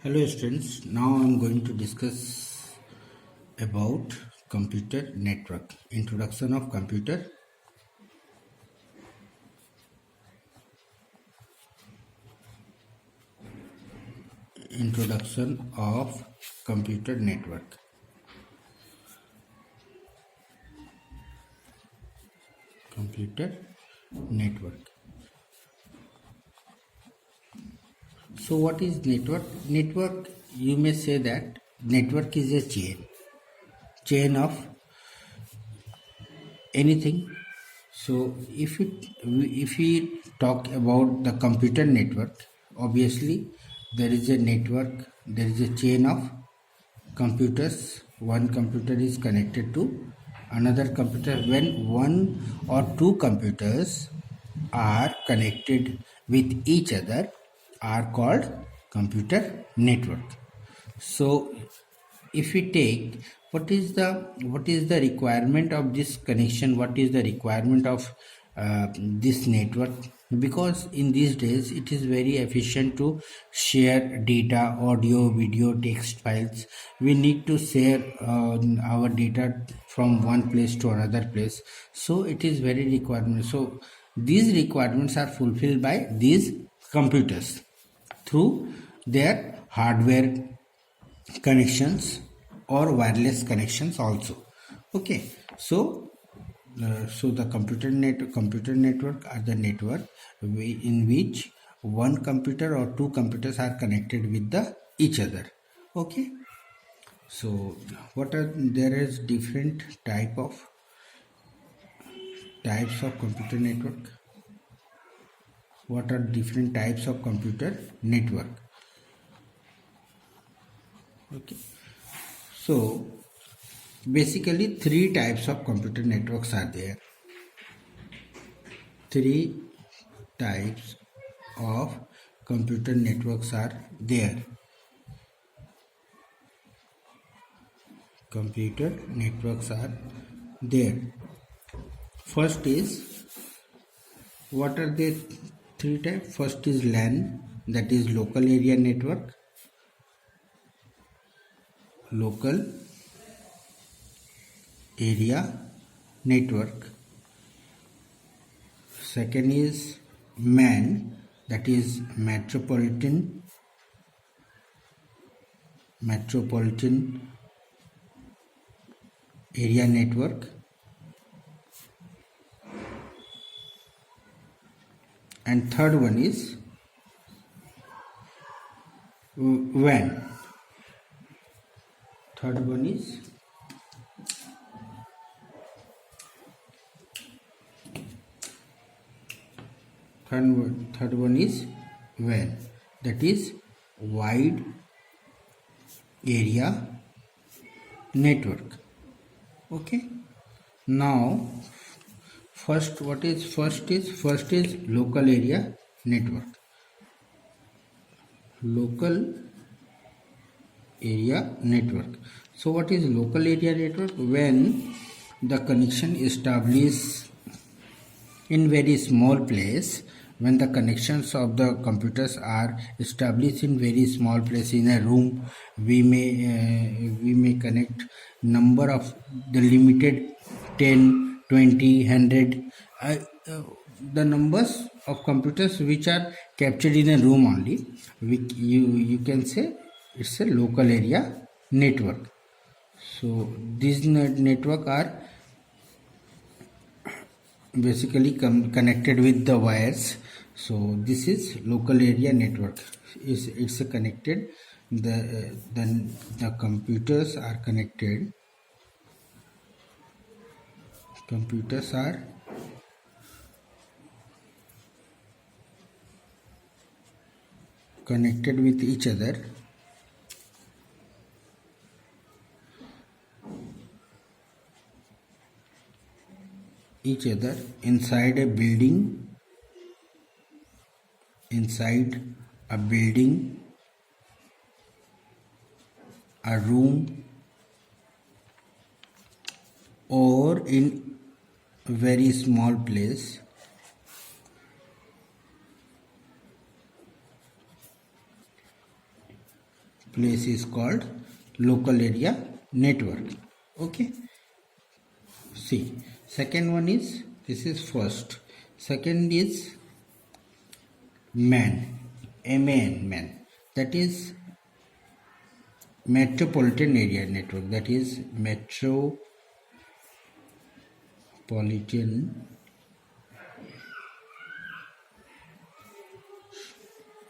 Hello students, now I am going to discuss about computer network. Introduction of computer network. Computer network. So what is network? Network, you may say that network is a chain of anything. So if we talk about the computer network, obviously there is a network, there is a chain of computers. One computer is connected to another computer. When one or two computers are connected with each other are called computer network. So if we take what is the requirement of this connection, what is the requirement of this network, because in these days it is very efficient to share data, audio, video, text files. We need to share our data from one place to another place, so it is very requirement. So these requirements are fulfilled by these computers through their hardware connections or wireless connections also. Okay, so the computer network are the network in which one computer or two computers are connected with each other. Okay, so what are there is different types of computer network. What are different types of computer network? Okay, so basically three types of computer networks are there. Three types of computer networks are there. Computer networks are there. First is, what are the three types? First is LAN, that is local area network. Local area network. Second is MAN, that is metropolitan area network. And third one is WAN. Third one is WAN, that is wide area network. Okay, now first is local area network. Local area network. So what is local area network? When the connection established in very small place, when the connections of the computers are established in very small place in a room, we may connect number of the limited 10, 20, 100, the numbers of computers which are captured in a room only. You can say it's a local area network. So these network are basically connected with the wires. So this is local area network. It's a connected, the computers are connected. Computers are connected with each other. Inside a building, a room, or in a very small place. place is called local area network. Okay, see, second one is, this is first, second is MAN, man, that is metropolitan area network, that is metropolitan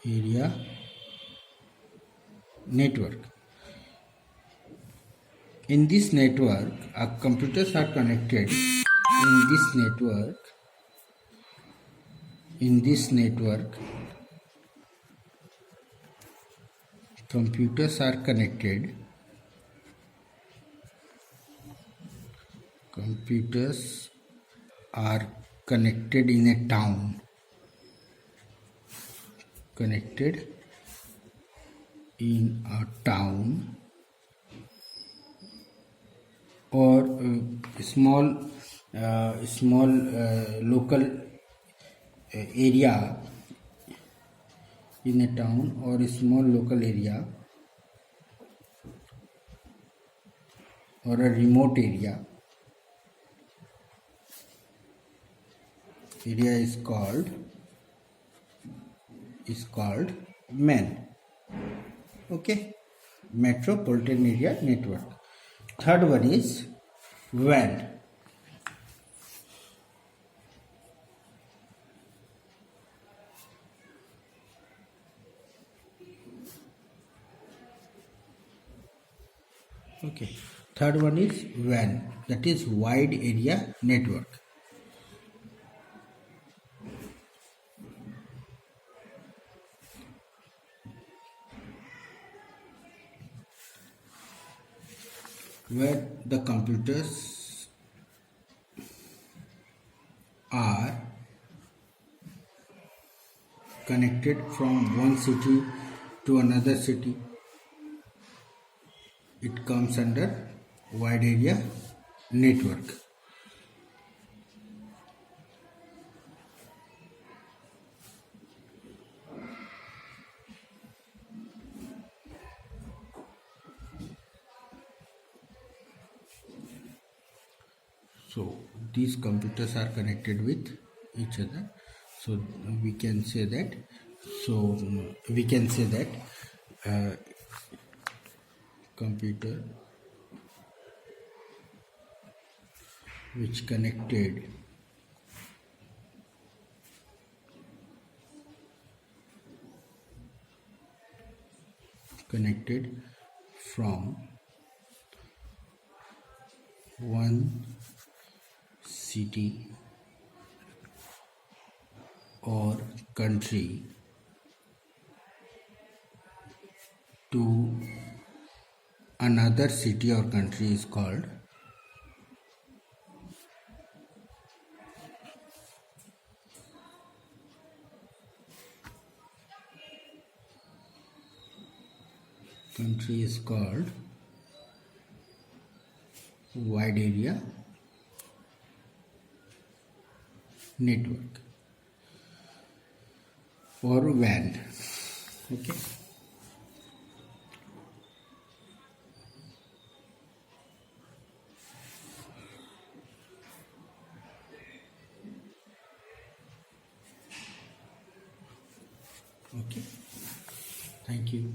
area network. In this network, our computers are connected. In this network, computers are connected. Computers are connected in a town. Connected in a town or small local area, in a town or a small local area or a remote area is called MAN. Okay, metropolitan area network. Third one is WAN. Okay, third one is WAN, that is wide area network. Where the computers are connected from one city to another city, it comes under wide area network. So these computers are connected with each other. So we can say that. Computer which connected from one city or country to another city or country is called wide area network or WAN. Okay. Okay. Thank you.